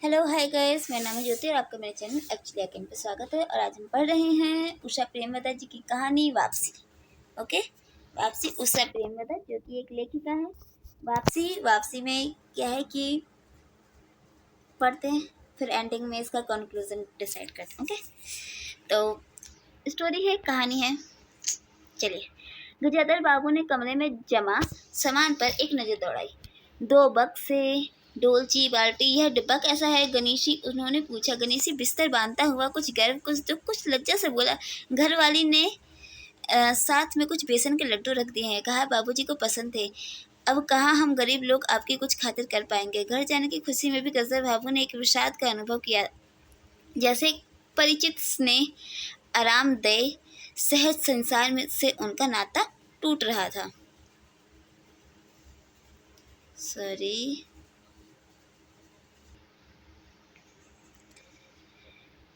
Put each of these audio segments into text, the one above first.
Hello hi guys, मेरा नाम है ज्योति और आपका मेरे चैनल एक्चुअली अकेडमी पे स्वागत है। और आज हम पढ़ रहे हैं उषा प्रेमवदा जी की कहानी वापसी। ओके, वापसी उषा प्रेमवदा जो कि एक लेखिका है। वापसी वापसी में क्या है कि पढ़ते हैं, फिर एंडिंग में इसका कंक्लूजन डिसाइड करते हैं। ओके, तो स्टोरी है, कहानी है। चलिए, गजाधर बाबू ने कमरे में जमा सामान पर एक नज़र दौड़ाई। 2 बक्से, डोलची, बाल्टी, यह डिब्बा कैसा है गणेशी? उन्होंने पूछा। गणेशी बिस्तर बांधता हुआ कुछ गर्व, कुछ दुख, कुछ लज्जा से बोला। घरवाली ने साथ में कुछ बेसन के लड्डू रख दिए हैं, कहा बाबूजी को पसंद थे। अब कहाँ हम गरीब लोग आपकी कुछ खातिर कर पाएंगे। घर जाने की खुशी में भी गजर बाबू ने एक विषाद का अनुभव किया, जैसे परिचित स्नेह, आरामदेह सहज संसार में से उनका नाता टूट रहा था।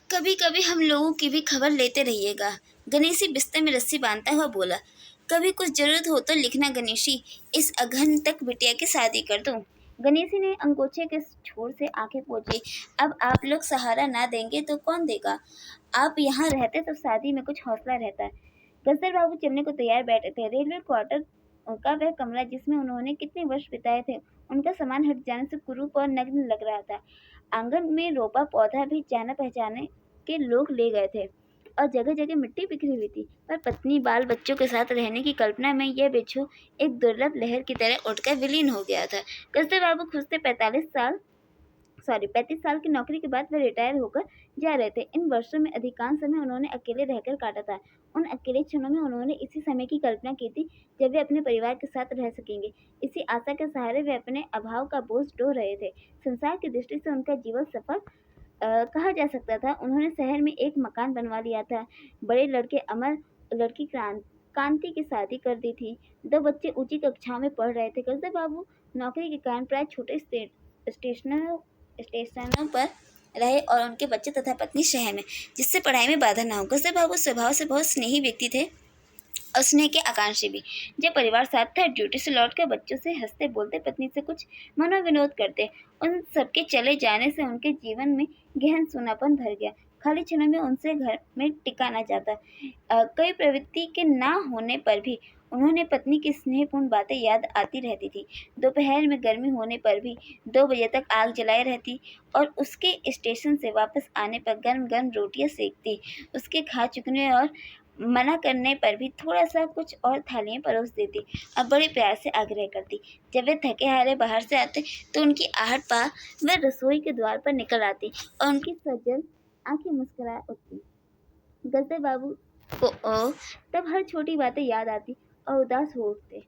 कभी कभी हम लोगों की भी खबर लेते रहिएगा, गणेशी बिस्तर में रस्सी बांधता हुआ बोला। कभी कुछ जरूरत हो तो लिखना गणेशी, इस अघन तक बिटिया की शादी कर दूं। गणेशी ने अंगोछे के छोर से आंखें पोंछी। अब आप लोग सहारा ना देंगे तो कौन देगा? आप यहाँ रहते तो शादी में कुछ हौसला रहता। गजर बाबू चलने को तैयार बैठे थे। रेलवे क्वार्टर का वह कमरा जिसमें उन्होंने कितने वर्ष बिताए थे, उनका सामान हट जाने से कुरूप और नग्न लग रहा था। आंगन में रोपा पौधा भी जाना पहचाने के लोग ले गए थे और जगह जगह मिट्टी बिखरी हुई थी, पर पत्नी बाल बच्चों के साथ रहने की कल्पना में यह बिच्छू एक दुर्लभ लहर की तरह उठकर विलीन हो गया था। गजर बाबू खुद से 35 साल की नौकरी के बाद वे रिटायर होकर जा रहे थे। इन वर्षों में अधिकांश समय उन्होंने अकेले रहकर काटा था। उन अकेले क्षणों में उन्होंने इसी समय की कल्पना की थी जब वे अपने परिवार के साथ रह सकेंगे। इसी आशा के सहारे वे अपने अभाव का बोझ ढो रहे थे। संसार की दृष्टि से उनका जीवन सफल कहा जा सकता था। उन्होंने शहर में एक मकान बनवा लिया था, बड़े लड़के अमर, लड़की कांति की शादी कर दी थी। 2 बच्चे ऊंची कक्षाओं में पढ़ रहे थे। गजर बाबू नौकरी के कारण प्राय छोटे स्टेशनों पर रहे और उनके बच्चे तथा पत्नी शहर में, जिससे पढ़ाई में बाधा न हो। गजर बाबू स्वभाव से बहुत स्नेही व्यक्ति थे और स्नेह के आकांक्षी भी। जब परिवार साथ था, ड्यूटी से लौटकर बच्चों से हंसते बोलते, पत्नी से कुछ मनोविनोद करते। उन सबके चले जाने से उनके जीवन में गहन सूनापन भर गया। खाली क्षणों में उनसे घर में टिका न जाता। कई प्रवृत्ति के ना होने पर भी उन्होंने पत्नी की स्नेहपूर्ण बातें याद आती रहती थी। दोपहर में गर्मी होने पर भी 2 बजे तक आग जलाए रहती और उसके स्टेशन से वापस आने पर गर्म गर्म रोटियां सेकती। उसके खा चुकने और मना करने पर भी थोड़ा सा कुछ और थालियां परोस देती और बड़े प्यार से आग्रह करती। जब वे थके हारे बाहर से आते तो उनकी आहट पा वे रसोई के द्वार पर निकल आती और उनकी सज्जन आंखें मुस्कुरा उठती। गजर बाबू को तब हर छोटी बातें याद आती और उदास हो उठते।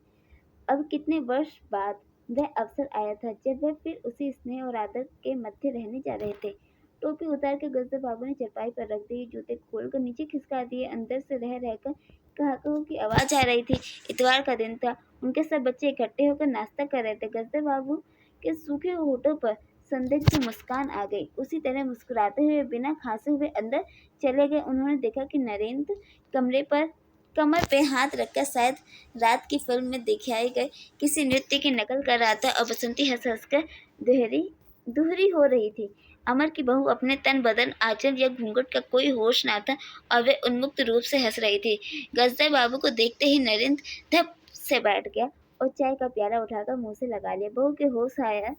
अब कितने वर्ष बाद वह अवसर आया था जब वह फिर उसी स्नेह और आदर के मध्य रहने जा रहे थे। टोपी उतार कर गजर बाबू ने चरपाई पर रख दी, जूते खोलकर नीचे खिसका दिए। अंदर से रह रहकर कहाकहू की आवाज आ रही थी। इतवार का दिन था, उनके सब बच्चे इकट्ठे होकर नाश्ता कर रहे थे। गजर बाबू के सूखे होठों पर संदिग्ध की मुस्कान आ गई। उसी तरह मुस्कुराते हुए बिना खांसे हुए अंदर चले गए। उन्होंने देखा कि नरेंद्र कमर पे हाथ रखकर शायद रात की फिल्म में दिखाए गए किसी नृत्य की नकल कर रहा था और बसंती हंस हंसकर दुहरी हो रही थी। अमर की बहू अपने तन बदन आंचल या घूंघट का कोई होश ना था और वे उन्मुक्त रूप से हंस रही थी। गजर बाबू को देखते ही नरेंद्र धप से बैठ गया और चाय का प्याला उठाकर मुंह से लगा लिया। बहू के होश आया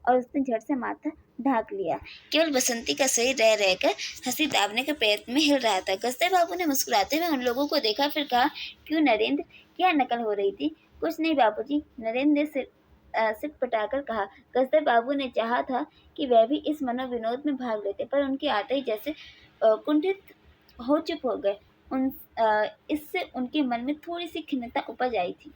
और उसने झट से माथा ढाक लिया। केवल बसंती का शरीर रह रहकर हंसी दाबने के प्रयत्न में हिल रहा था। गजर बाबू ने मुस्कुराते हुए उन लोगों को देखा, फिर कहा, क्यों नरेंद्र, क्या नकल हो रही थी? कुछ नहीं बाबूजी, नरेंद्र ने सिर पटाकर कहा। गजर बाबू ने चाहा था कि वह भी इस मनोविनोद में भाग लेते, पर उनके आते ही जैसे कुंठित हो चुप हो गए। इससे उनके मन में थोड़ी सी खिन्नता उपज आई थी।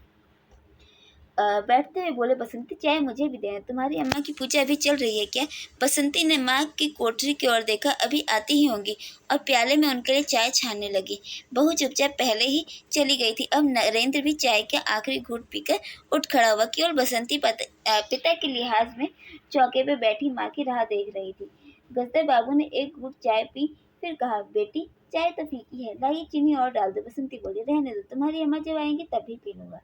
बैठते हुए बोले, बसंती चाय मुझे भी देना, तुम्हारी अम्मा की पूजा अभी चल रही है क्या? बसंती ने माँ की कोठरी की ओर देखा, अभी आती ही होंगी, और प्याले में उनके लिए चाय छानने लगी। बहू चुपचाप पहले ही चली गई थी। अब नरेंद्र भी चाय का आखिरी घूंट पीकर उठ खड़ा हुआ। केवल बसंती पिता के लिहाज में चौके पे बैठी माँ की राह देख रही थी। गजर बाबू ने एक घूंट चाय पी, फिर कहा, बेटी चाय तो फीकी है, लाइए चीनी और डाल दो। बसंती बोली, रहने दो, तुम्हारी अम्मा जब आएंगी तभी पी लूंगा।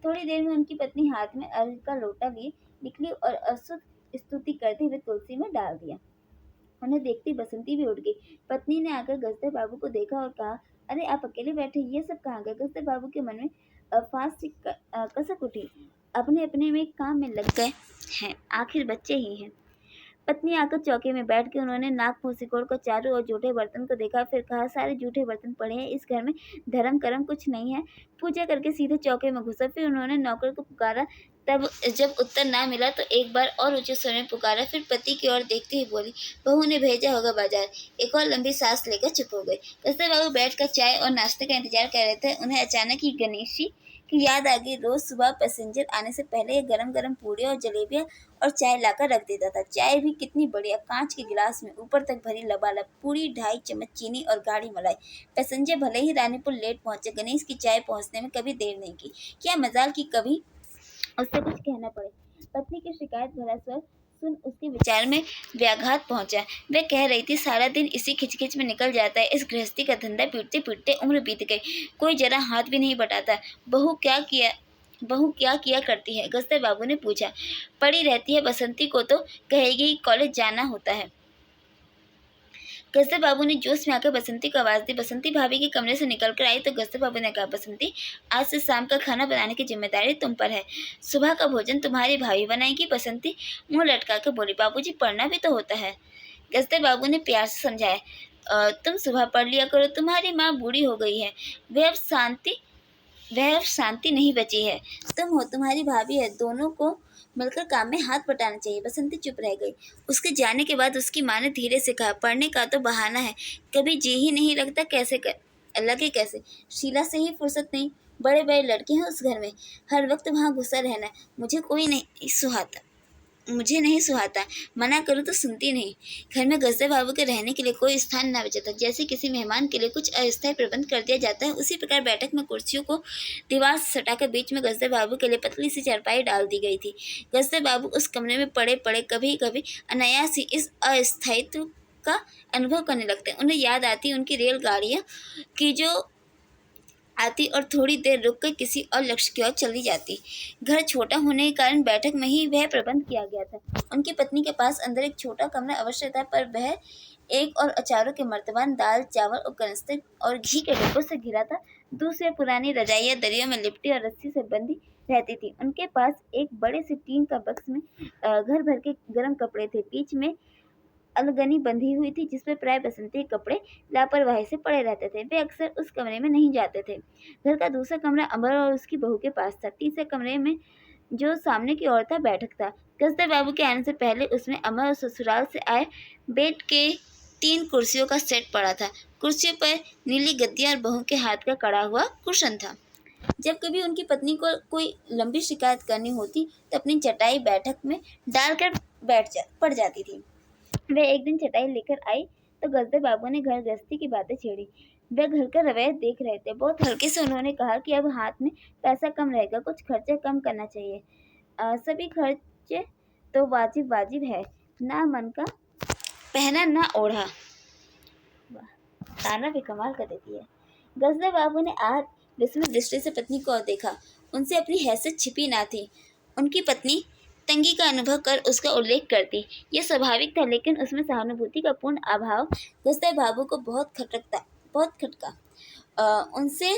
थोड़ी देर में उनकी पत्नी हाथ में अर्घ का लोटा लिए निकली और अस्तुति करते हुए तुलसी में डाल दिया। उन्हें देखती बसंती भी उठ गई। पत्नी ने आकर गजदर बाबू को देखा और कहा, अरे आप अकेले बैठे, ये सब कहाँ गए? गजदर बाबू के मन में फांस सी कसक उठी। अपने अपने में काम में लग गए हैं, आखिर बच्चे ही हैं। पत्नी आकर चौके में बैठ के उन्होंने नाक मुंह सिकोड़ कर चारों ओर जूठे बर्तन को देखा, फिर कहा, सारे जूठे बर्तन पड़े हैं, इस घर में धर्म कर्म कुछ नहीं है। पूजा करके सीधे चौके में घुसा। फिर उन्होंने नौकर को पुकारा। तब जब उत्तर ना मिला तो एक बार और ऊंचे स्वर में पुकारा। फिर पति की ओर देखते ही बोली, बहू ने भेजा होगा बाजार। एक और लंबी सांस लेकर चुप हो गई। कस्तर बाबू बैठकर चाय और नाश्ते का इंतजार कर रहे थे। उन्हें अचानक ही गणेशी की याद आ गई। रोज सुबह पैसेंजर आने से पहले ये गरम गरम पूड़ियाँ और जलेबियाँ और चाय लाकर रख देता था। चाय भी कितनी बढ़िया, कांच के गिलास में ऊपर तक भरी लबालब, पूरी 2.5 चम्मच चीनी और गाढ़ी मलाई। पैसेंजर भले ही रानीपुर लेट पहुंचे, गणेश की चाय पहुंचने में कभी देर नहीं की। क्या मजाल कि कभी उससे कुछ कहना पड़े। पत्नी की शिकायत भरा स्वर सुन उसके विचार में व्याघात पहुंचा। वह कह रही थी, सारा दिन इसी खिचखिच में निकल जाता है। इस गृहस्थी का धंधा पीटते पीटते उम्र बीत गई, कोई जरा हाथ भी नहीं बटाता। बहू क्या किया करती है? गस्तर बाबू ने पूछा। पड़ी रहती है, बसंती को तो कहेगी कॉलेज जाना होता है। गस्तर बाबू ने जोश में आकर बसंती को आवाज दी। बसंती भाभी के कमरे से निकलकर आई तो गस्तर बाबू ने कहा, बसंती, आज से शाम का खाना बनाने की जिम्मेदारी तुम पर है। सुबह का भोजन तुम्हारी भाभी बनाएगी। बसंती मुंह लटका कर बोली, बाबूजी, पढ़ना भी तो होता है। गस्तर बाबू ने प्यार से समझाया, तुम सुबह पढ़ लिया करो, तुम्हारी माँ बूढ़ी हो गई है, वह अब शांति नहीं बची है। तुम हो, तुम्हारी भाभी है, दोनों को मिलकर काम में हाथ बटाना चाहिए। बसंती चुप रह गई। उसके जाने के बाद उसकी माँ ने धीरे से कहा, पढ़ने का तो बहाना है, कभी जी ही नहीं लगता, लगे कैसे? शीला से ही फुर्सत नहीं, बड़े बड़े लड़के हैं उस घर में, हर वक्त वहाँ घुसा रहना, मुझे नहीं सुहाता। मना करूँ तो सुनती नहीं। घर में गजदर बाबू के रहने के लिए कोई स्थान न बचा था। जैसे किसी मेहमान के लिए कुछ अस्थायी प्रबंध कर दिया जाता है, उसी प्रकार बैठक में कुर्सियों को दीवार से सटाकर बीच में गजदर बाबू के लिए पतली सी चारपाई डाल दी गई थी। गजदर बाबू उस कमरे में पड़े पड़े कभी कभी अनायास ही इस अस्थायित्व का अनुभव करने लगते। उन्हें याद आती उनकी रेलगाड़ियाँ की जो आती और थोड़ी देर रुककर किसी और लक्ष्य की ओर चली जाती। घर छोटा होने के कारण बैठक में ही वह प्रबंध किया गया था। उनकी पत्नी के पास अंदर एक छोटा कमरा अवश्य था, पर वह एक और अचारों के मर्तबान, दाल चावल और कनस्तर और घी के डिब्बों से घिरा था। दूसरे पुरानी रजाइयाँ दरियों में लिपटी और रस्सी से बंधी रहती थी। उनके पास एक बड़े से टीन का बक्स में घर भर के गर्म कपड़े थे। बीच में अलगनी बंधी हुई थी, जिसपे प्राय बसंती के कपड़े लापरवाही से पड़े रहते थे। वे अक्सर उस कमरे में नहीं जाते थे। घर का दूसरा कमरा अमर और उसकी बहू के पास था। तीसरे कमरे में, जो सामने की ओर था, बैठक था। गजदर बाबू के आने से पहले उसमें अमर और ससुराल से आए बेड के 3 कुर्सियों का सेट पड़ा था। कुर्सियों पर नीली गद्दियां और बहू के हाथ का कड़ा हुआ कुशन था। जब कभी उनकी पत्नी को कोई लंबी शिकायत करनी होती तो अपनी चटाई बैठक में डालकर पड़ जाती थी। वह एक दिन चटाई लेकर आई तो गजदर बाबू ने घर गृहस्थी की बातें छेड़ी। वह घर का रवैया देख रहे थे। बहुत हल्के से उन्होंने कहा कि अब हाथ में पैसा कम रहेगा, कुछ खर्चे कम करना चाहिए। सभी खर्चे तो वाजिब वाजिब है, ना मन का पहना ना ओढ़ा। ताना भी कमाल कर देती है। गजदर बाबू ने आज विस्मित दृष्टि से पत्नी को और देखा। उनसे अपनी हैसियत छिपी ना थी। उनकी पत्नी तंगी का अनुभव कर उसका उल्लेख करती, यह स्वाभाविक था, लेकिन उसमें सहानुभूति का पूर्ण अभाव गजदर बाबू को बहुत खटका। उनसे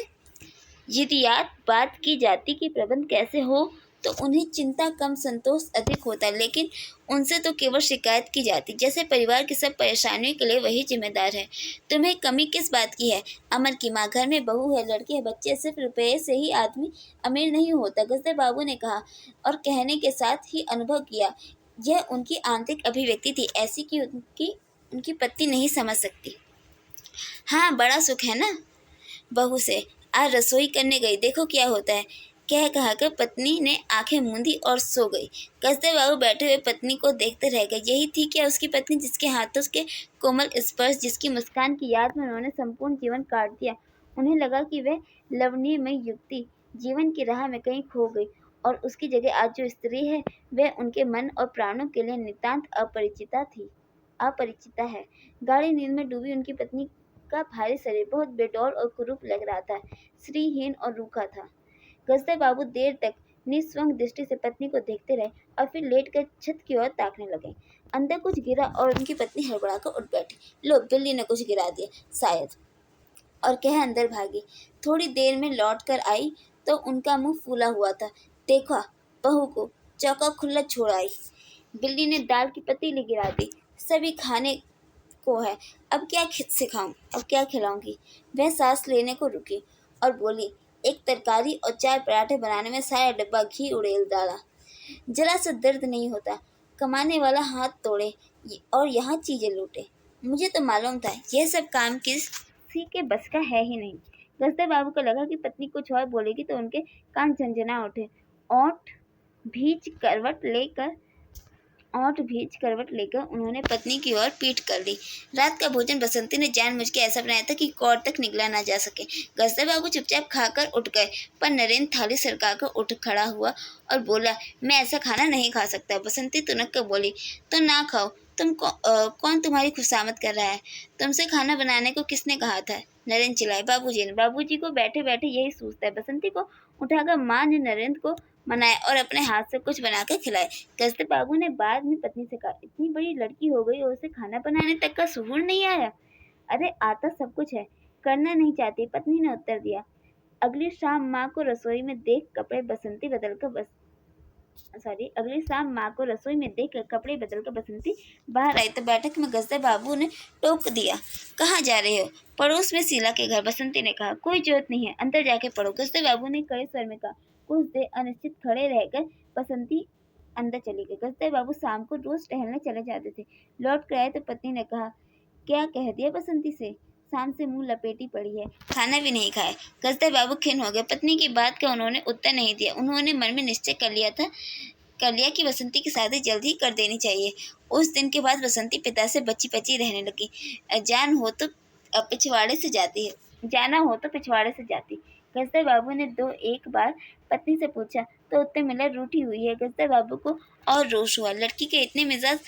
यदि बात की जाती कि प्रबंध कैसे हो तो उन्हें चिंता कम, संतोष अधिक होता, लेकिन उनसे तो केवल शिकायत की जाती, जैसे परिवार की सब परेशानियों के लिए वही जिम्मेदार है। तुम्हें कमी किस बात की है? अमर की माँ, घर में बहू है, लड़के है, बच्चे, सिर्फ रुपये से ही आदमी अमीर नहीं होता, गजदर बाबू ने कहा और कहने के साथ ही अनुभव किया। यह उनकी आंतरिक अभिव्यक्ति थी, ऐसी कि उनकी पत्नी नहीं समझ सकती। हाँ, बड़ा सुख है ना बहू से। आज रसोई करने गई, देखो क्या होता है। कह कहा कर पत्नी ने आंखें मूंदी और सो गई। गजदर बाबू बैठे हुए पत्नी को देखते रह गए। यही थी क्या उसकी पत्नी, जिसके हाथों के कोमल स्पर्श, जिसकी मुस्कान की याद में उन्होंने संपूर्ण जीवन काट दिया। उन्हें लगा कि वह लवणीयमयी युक्ति जीवन की राह में कहीं खो गई और उसकी जगह आज जो स्त्री है वह उनके मन और प्राणों के लिए नितांत अपरिचिता है। गाढ़ी नींद में डूबी उनकी पत्नी का भारी शरीर बहुत बेडौल और कुरूप लग रहा था, श्रीहीन और रूखा था। गजदर बाबू देर तक निस्वंग दृष्टि से पत्नी को देखते रहे और फिर लेटकर छत की ओर ताकने लगे। अंदर कुछ गिरा और उनकी पत्नी हड़बड़ाकर उठ बैठी। लो, बिल्ली ने कुछ गिरा दिया शायद, और कह अंदर भागी। थोड़ी देर में लौट कर आई तो उनका मुंह फूला हुआ था। देखा बहू को चौका खुला छोड़ आई। बिल्ली ने दाल की पतीली गिरा दी। सभी खाने को है, अब क्या सिखाऊं, अब क्या खिलाऊंगी। वह सांस लेने को रुकी और बोली, एक तरकारी और 4 पराठे बनाने में सारा डब्बा घी उड़ेल डाला। जरा सा दर्द नहीं होता, कमाने वाला हाथ तोड़े और यहाँ चीजें लूटे। मुझे तो मालूम था यह सब काम किसी के बस का है ही नहीं। गजदर बाबू को लगा कि पत्नी कुछ और बोलेगी तो उनके कान झनझना उठे। ओठ भीज करवट लेकर उन्होंने पत्नी की ओर पीठ कर ली। रात का भोजन बसंती ने जानबूझ के ऐसा बनाया था कि कौर तक निकला ना जा सके। गजदर बाबू चुपचाप खाकर उठ गए, पर नरेंद्र थाली सरकाकर उठ खड़ा हुआ और बोला, मैं ऐसा खाना नहीं खा सकता। बसंती तुनक कर बोली, तो ना खाओ। कौन तुम्हारी खुशामद कर रहा है? तुमसे खाना बनाने को किसने कहा था? नरेंद्र चिल्लाए। बाबूजी ने। बाबूजी को बैठे बैठे यही सूझता है। बसंती को उठाकर माँ ने नरेंद्र को मनाया और अपने हाथ से कुछ बनाकर खिलाए। गजदर बाबू ने बाद में पत्नी से कहा, इतनी बड़ी लड़की हो गई और उसे खाना बनाने तक का शुहूर नहीं आया? अरे आता सब कुछ है, करना नहीं चाहती, पत्नी ने उत्तर दिया। अगली शाम माँ को रसोई में देख कपड़े बदलकर बसंती बाहर आई तो बैठक में गजदर बाबू ने टोक दिया, कहाँ जा रहे हो? पड़ोस में शीला के घर। बसंती ने कहा, कोई जरूरत नहीं है, अंदर जाके पढ़ो। गजदर बाबू ने कड़े स्वर में कहा। कुछ देर अनिश्चित खड़े रहकर बसंती अंदर चली गई। गजदर बाबू शाम को रोज टहलने चले जाते थे। लौट कर आए तो पत्नी ने कहा, क्या कह दिया बसंती से? शाम से मुंह लपेटी पड़ी है, खाना भी नहीं खाए। गजदर बाबू खिन्न हो गए। पत्नी की बात का उन्होंने उत्तर नहीं दिया। उन्होंने मन में निश्चय कर लिया कि बसंती की शादी जल्द ही कर देनी चाहिए। उस दिन के बाद बसंती पिता से बची पची रहने लगी। जाना हो तो पिछवाड़े से जाती। गजदर बाबू ने 2-1 बार पत्नी से पूछा तो उत्तर मिला, रूठी हुई है। गजदर बाबू को और रोष हुआ। लड़की के इतने मिजाज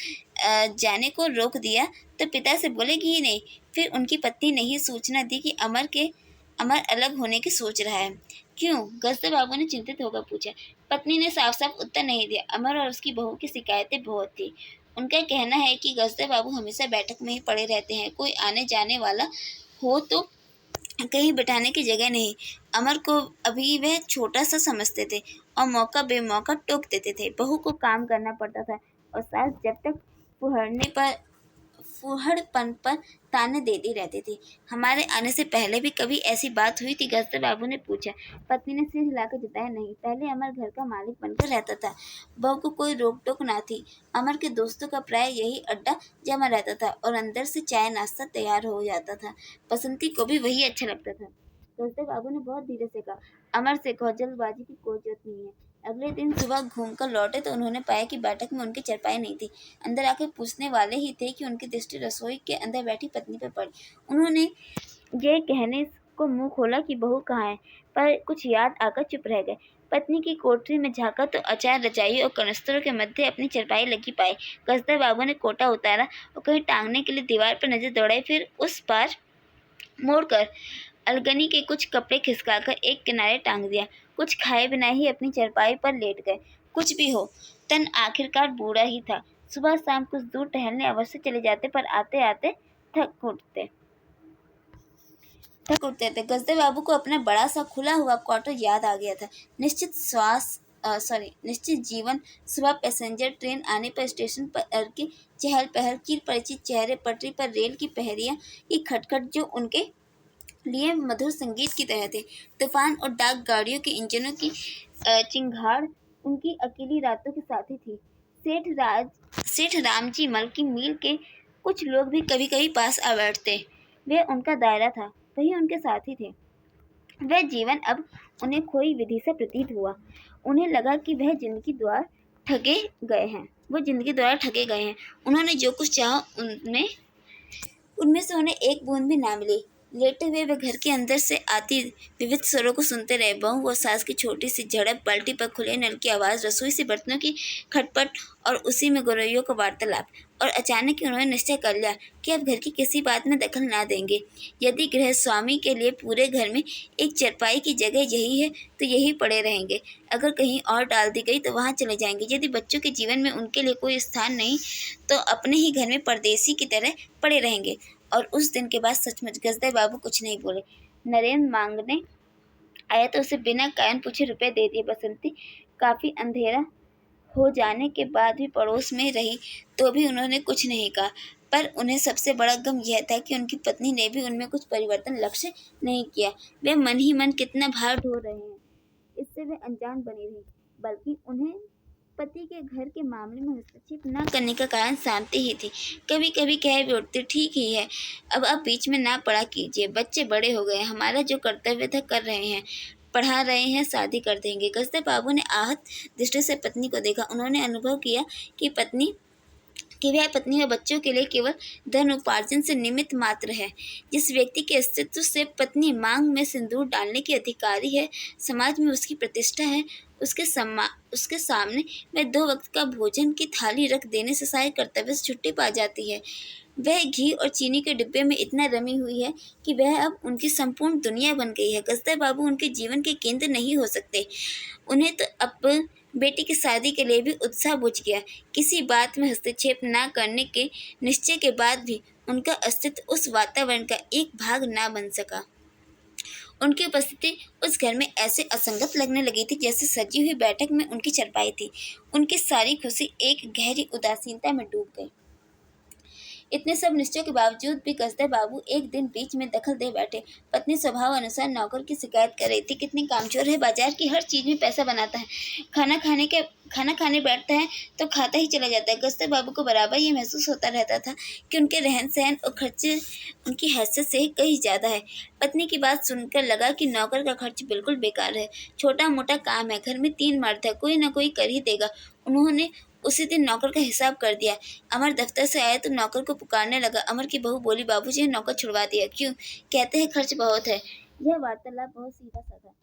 जाने को रोक दिया तो पिता से बोलेगी ही नहीं। फिर उनकी पत्नी ने ही सूचना दी कि अमर अलग होने की सोच रहा है। क्यों? गजदर बाबू ने चिंतित होकर पूछा। पत्नी ने साफ साफ उत्तर नहीं दिया। अमर और उसकी बहू की शिकायतें बहुत थी। उनका कहना है कि गजदर बाबू हमेशा बैठक में ही पड़े रहते हैं, कोई आने जाने वाला हो तो कहीं बिठाने की जगह नहीं। अमर को अभी वह छोटा सा समझते थे और मौका बेमौका टोक देते थे। बहू को काम करना पड़ता था और सास जब तक फुहड़पन पर ताने देती रहती थी। हमारे आने से पहले भी कभी ऐसी बात हुई थी? गजदर बाबू ने पूछा। पत्नी ने सिर हिलाकर जताया, नहीं। पहले अमर घर का मालिक बनकर रहता था, बहू को कोई रोक टोक ना थी। अमर के दोस्तों का प्राय यही अड्डा जमा रहता था और अंदर से चाय नाश्ता तैयार हो जाता था। बसंती को भी वही अच्छा लगता था। गजदर बाबू ने बहुत धीरे से कहा, अमर से कहो, जल्दबाजी की कोई जरूरत नहीं है। अगले दिन सुबह घूमकर लौटे तो उन्होंने पाया कि बैठक में उनकी चारपाई नहीं थी। अंदर आकर पूछने वाले ही थे कि उनकी दृष्टि रसोई के अंदर बैठी पत्नी पर पड़ी। उन्होंने ये कहने को मुंह खोला कि बहू कहाँ है, पर कुछ याद आकर चुप रह गए। पत्नी की कोठरी में झांका तो अचार रजाई और कनस्तरों के मध्य अपनी चारपाई लगी पाई। गजदर बाबू ने कोटा उतारा और कहीं टांगने के लिए दीवार पर नजर दौड़ाई, फिर उस पार मोड़कर अलगनी के कुछ कपड़े खिसकाकर एक किनारे टांग दिया। कुछ खाए बिना ही अपनी चारपाई पर लेट गए। कुछ भी हो, तन आखिरकार बूढ़ा ही था। सुबह शाम कुछ दूर टहलने अवश्य चले जाते, पर आते आते थक उठते थे। गजदर बाबू को अपना बड़ा सा खुला हुआ क्वार्टर याद आ गया था। निश्चित जीवन। सुबह पैसेंजर ट्रेन आने पर स्टेशन पर की चहल पहल, की परिचित चेहरे, पटरी पर रेल की पहरियां की खटखट जो उनके लिए मधुर संगीत की तरह थे। तूफान और डाक गाड़ियों के इंजनों की चिंगाड़ उनकी अकेली रातों के साथी थी। सेठ रामजी मल की मील के कुछ लोग भी कभी कभी पास आ बैठते। वे उनका दायरा था, वही उनके साथी थे। वह जीवन अब उन्हें खोई विधि से प्रतीत हुआ। उन्हें लगा कि वह जिंदगी द्वारा ठगे गए हैं। उन्होंने जो कुछ चाहा उनमें से उन्हें एक बूंद भी ना मिली। लेटे हुए वे घर के अंदर से आती विविध स्वरों को सुनते रहे। बहू और सास की छोटी सी झड़प, बाल्टी पर खुले नल की आवाज़, रसोई से बर्तनों की खटपट और उसी में गौरैयों का वार्तालाप। और अचानक ही उन्होंने निश्चय कर लिया कि अब घर की किसी बात में दखल ना देंगे। यदि गृह स्वामी के लिए पूरे घर में एक चरपाई की जगह यही है तो यही पड़े रहेंगे। अगर कहीं और डाल दी गई तो वहाँ चले जाएंगे। यदि बच्चों के जीवन में उनके लिए कोई स्थान नहीं तो अपने ही घर में परदेसी की तरह पड़े रहेंगे। और उस दिन के बाद सचमुच गजदर बाबू कुछ नहीं बोले। नरेंद्र मांगने आया तो उसे बिना कारण पूछे रुपए दे दिए। बसंती काफी अंधेरा हो जाने के बाद भी पड़ोस में रही तो भी उन्होंने कुछ नहीं कहा। पर उन्हें सबसे बड़ा गम यह था कि उनकी पत्नी ने भी उनमें कुछ परिवर्तन लक्ष्य नहीं किया। वे मन ही मन कितना भार ढो रहे हैं इससे वे अनजान बनी रही, बल्कि उन्हें पति के घर के मामले में हस्तक्षेप न करने का कारण शांति ही थी। कभी कभी कह भी उठते, ठीक ही है, अब आप बीच में ना पड़ा कीजिए, बच्चे बड़े हो गए, हमारा जो कर्तव्य था कर रहे हैं, पढ़ा रहे हैं, शादी कर देंगे। गजदर बाबू ने आहत दृष्टि से पत्नी को देखा। उन्होंने अनुभव किया कि वह पत्नी और बच्चों के लिए केवल धन उपार्जन से निमित्त मात्र है। जिस व्यक्ति के अस्तित्व से पत्नी मांग में सिंदूर डालने की अधिकारी है, समाज में उसकी प्रतिष्ठा है, उसके सामने वह 2 वक्त का भोजन की थाली रख देने से सारे कर्तव्य से छुट्टी पा जाती है। वह घी और चीनी के डिब्बे में इतना रमी हुई है कि वह अब उनकी संपूर्ण दुनिया बन गई है। गजदर बाबू उनके जीवन के केंद्र नहीं हो सकते। उन्हें तो अब बेटी की शादी के लिए भी उत्साह बुझ गया। किसी बात में हस्तक्षेप न करने के निश्चय के बाद भी उनका अस्तित्व उस वातावरण का एक भाग न बन सका। उनकी उपस्थिति उस घर में ऐसे असंगत लगने लगी थी जैसे सजी हुई बैठक में उनकी चरपाई थी। उनकी सारी खुशी एक गहरी उदासीनता में डूब गई। इतने सब निश्चय के बावजूद भी गजदर बाबू एक दिन बीच में दखल दे बैठे। पत्नी स्वभाव अनुसार नौकर की शिकायत कर रही थी, कितनी कामचोर है, बाजार की हर चीज में पैसा बनाता है, खाना खाने बैठता है तो खाता ही चला जाता है। गजदर बाबू को बराबर ये महसूस होता रहता था कि उनके रहन सहन और खर्चे उनकी हैसियत से कहीं ज्यादा है। पत्नी की बात सुनकर लगा कि नौकर का खर्च बिल्कुल बेकार है, छोटा मोटा काम है, घर में 3 मर्द है, कोई ना कोई कर ही देगा। उन्होंने उसी दिन नौकर का हिसाब कर दिया। अमर दफ्तर से आया तो नौकर को पुकारने लगा। अमर की बहू बोली, बाबूजी नौकर छुड़वा दिया। क्यों? कहते हैं खर्च बहुत है। यह वार्तालाप बहुत सीधा सा था,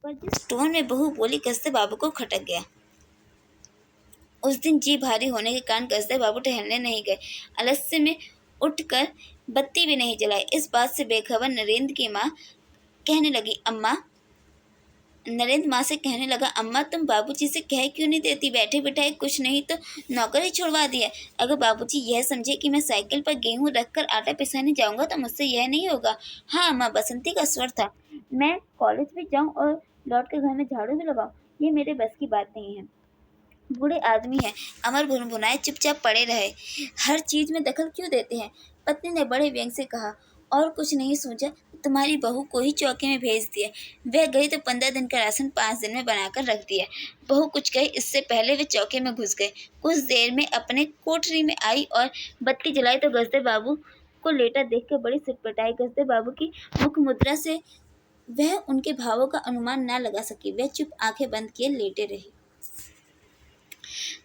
पर जिस टोन में बहू बोली गजदर बाबू को खटक गया। उस दिन जी भारी होने के कारण गजदर बाबू टहलने नहीं गए। आलस्य में उठकर बत्ती भी नहीं जलाई। इस बात से बेखबर नरेंद्र माँ से कहने लगा, अम्मा तुम बाबूजी से कह क्यों नहीं देती, बैठे बिठाए कुछ नहीं तो नौकर ही छुड़वा दिया। अगर बाबूजी यह समझे कि मैं साइकिल पर गेहूं रखकर आटा पिसाने जाऊंगा तो मुझसे यह नहीं होगा। हाँ अम्मा, बसंती का स्वर था, मैं कॉलेज भी जाऊं और लौट कर घर में झाड़ू भी लगाऊं, ये मेरे बस की बात नहीं है। बूढ़े आदमी हैं, अमर भुनभुनाए चुपचाप पड़े रहे, हर चीज में दखल क्यों देते हैं। पत्नी ने बड़े व्यंग से कहा, और कुछ नहीं सोचा, तुम्हारी बहू को ही चौके में भेज दिया। वह गई तो 15 दिन का राशन 5 दिन में बनाकर रख दिया। बहू कुछ कही इससे पहले वे चौके में घुस गए। कुछ देर में अपने कोठरी में आई और बत्ती जलाई तो गजदर बाबू को लेटा देखकर बड़ी सिटपटाई। गजदर बाबू की मुख मुद्रा से वह उनके भावों का अनुमान न लगा सकी। वह चुप आंखें बंद किए लेटे रही।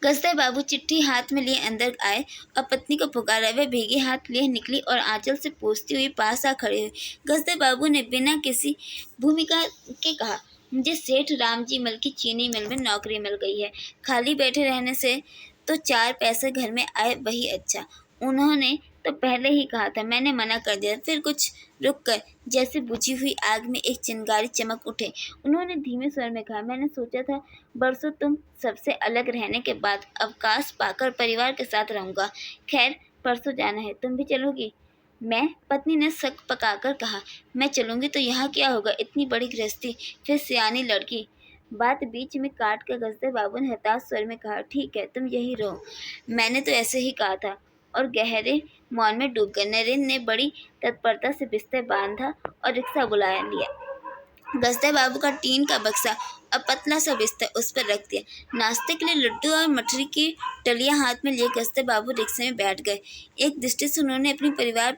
गजदर बाबू चिट्ठी हाथ में लिए अंदर आए और पत्नी को पुकारा। वह भीगे हाथ लिए निकली और आंचल से पोंछती हुई पास आ खड़े हुए। गजदर बाबू ने बिना किसी भूमिका के कहा, मुझे सेठ रामजी मल की चीनी मिल में नौकरी मिल गई है। खाली बैठे रहने से तो 4 पैसे घर में आए वही अच्छा। उन्होंने तो पहले ही कहा था, मैंने मना कर दिया। फिर कुछ रुक कर जैसे बुझी हुई आग में एक चिंगारी चमक उठे। उन्होंने धीमे स्वर में कहा, मैंने सोचा था बरसों तुम सबसे अलग रहने के बाद अवकाश पाकर परिवार के साथ रहूंगा। खैर परसों जाना है, तुम भी चलोगी? मैं? पत्नी ने शक पकाकर कहा, मैं चलूंगी तो यहाँ क्या होगा, इतनी बड़ी गृहस्थी, फिर सियानी लड़की। बात बीच में काट कर गजदर बाबू ने हताश स्वर में कहा, ठीक है तुम यही रहो, मैंने तो ऐसे ही कहा था, और गहरे मौन में डूब गए। नरेंद्र ने बड़ी तत्परता से बिस्तर बांधा और रिक्शा बुलाया लिया। गजदर बाबू का टीन का बक्सा और पतला सा बिस्तर उस पर रख दिया। नाश्ते के लिए लड्डू और मठरी की टलियां हाथ में लिए गजदर बाबू रिक्शे में बैठ गए। एक दृष्टि उन्होंने अपने परिवार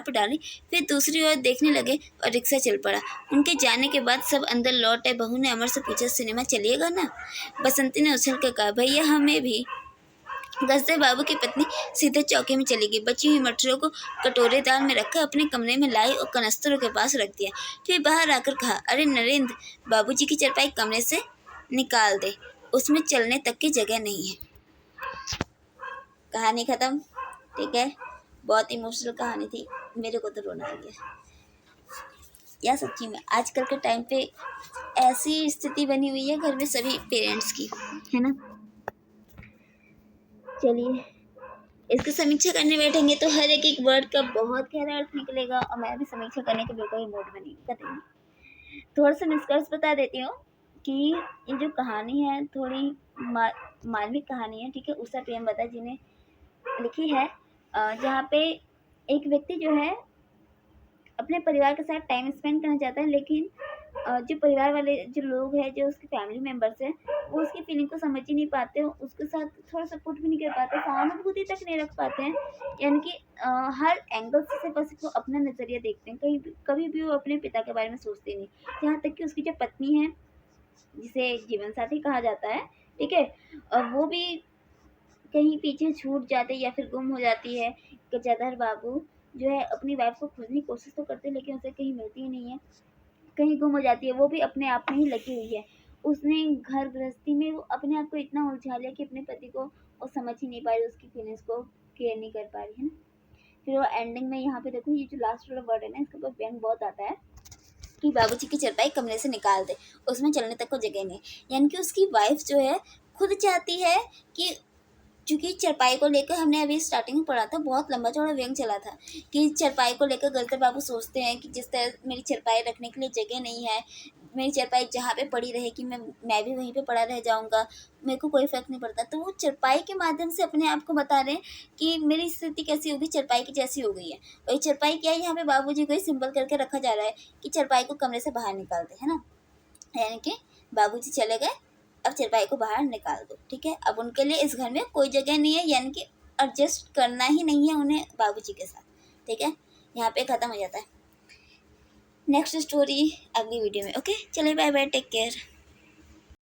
पर डाली, फिर दूसरी ओर देखने लगे और रिक्शा चल पड़ा। उनके जाने के बाद सब अंदर लौट आए। बहू ने अमर से पूछा, सिनेमा चलिएगा ना? बसंती ने उछल कर कहा, भैया हमें भी। गजदर बाबू की पत्नी सीधे चौके में चली गई। बची हुई मटरों को कटोरेदार में रखकर अपने कमरे में लाई और कनस्तरों के पास रख दिया। फिर बाहर आकर कहा, अरे नरेंद्र, बाबूजी की चारपाई कमरे से निकाल दे, उसमें चलने तक की जगह नहीं है। कहानी खत्म। ठीक है, बहुत इमोशनल कहानी थी, मेरे को तो रोना आ गया यार सच्ची में। आजकल के टाइम पे ऐसी स्थिति बनी हुई है घर में सभी पेरेंट्स की, है ना। चलिए, इसकी समीक्षा करने बैठेंगे तो हर एक वर्ड का बहुत गहरा अर्थ निकलेगा, और मैं भी समीक्षा करने के बिल्कुल ही मूड में नहीं करेंगे। थोड़ा सा निष्कर्ष बता देती हूँ कि ये जो कहानी है थोड़ी मार्मिक कहानी है। ठीक है, उषा प्रेमवदा जी ने लिखी है, जहाँ पे एक व्यक्ति जो है अपने परिवार के साथ टाइम स्पेंड करना चाहता है, लेकिन जो परिवार वाले जो लोग हैं, जो उसके फैमिली मेम्बर्स हैं, वो उसकी फीलिंग को समझ ही नहीं पाते, उसके साथ थोड़ा सपोर्ट भी नहीं कर पाते, सहानुभूति तक नहीं रख पाते हैं। यानी कि हर एंगल से सिर्फ और सिर्फ वो अपना नज़रिया देखते हैं, कभी भी वो अपने पिता के बारे में सोचते नहीं। यहाँ तक कि उसकी जो पत्नी है, जिसे जीवन साथी कहा जाता है, ठीक है, वो भी कहीं पीछे छूट जाते या फिर गुम हो जाती है। गजाधर बाबू जो है अपनी वाइफ को खोजने की कोशिश तो करते हैं, लेकिन उसे कहीं मिलती ही नहीं है, कहीं गुम हो जाती है। वो भी अपने आप में ही लगी हुई है। उसने घर गृहस्थी में वो अपने आप को इतना उलझा लिया कि अपने पति को वो समझ ही नहीं पा रही, उसकी फीलिंग्स को केयर नहीं कर पा रही, है ना। फिर वो एंडिंग में यहाँ पे देखो, ये जो लास्ट वाला वर्ड है ना, इसके ऊपर व्यंग बहुत आता है कि बाबूजी की चारपाई कमरे से निकाल दे, उसमें चलने तक को जगह नहीं। यानी कि उसकी वाइफ जो है खुद चाहती है कि, क्योंकि चारपाई को लेकर हमने अभी स्टार्टिंग में पढ़ा था, बहुत लंबा चौड़ा व्यंग चला था कि चारपाई को लेकर गजदर बाबू सोचते हैं कि जिस तरह मेरी चारपाई रखने के लिए जगह नहीं है, मेरी चारपाई जहाँ पे पड़ी रहेगी मैं भी वहीं पे पड़ा रह जाऊँगा, मेरे को कोई फ़र्क नहीं पड़ता। तो वो चारपाई के माध्यम से अपने आप को बता रहे हैं कि मेरी स्थिति कैसी होगी, चारपाई की जैसी हो गई है। और ये चारपाई क्या है, यहाँ पे बाबूजी को ही सिंपल करके रखा जा रहा है कि चारपाई को कमरे से बाहर निकाल दे, है ना। यानी कि बाबूजी चले गए, अब चारपाई को बाहर निकाल दो। ठीक है, अब उनके लिए इस घर में कोई जगह नहीं है, यानी कि एडजस्ट करना ही नहीं है उन्हें बाबूजी के साथ। ठीक है, यहाँ पे ख़त्म हो जाता है। नेक्स्ट स्टोरी अगली वीडियो में। ओके, चलिए, बाय बाय, टेक केयर।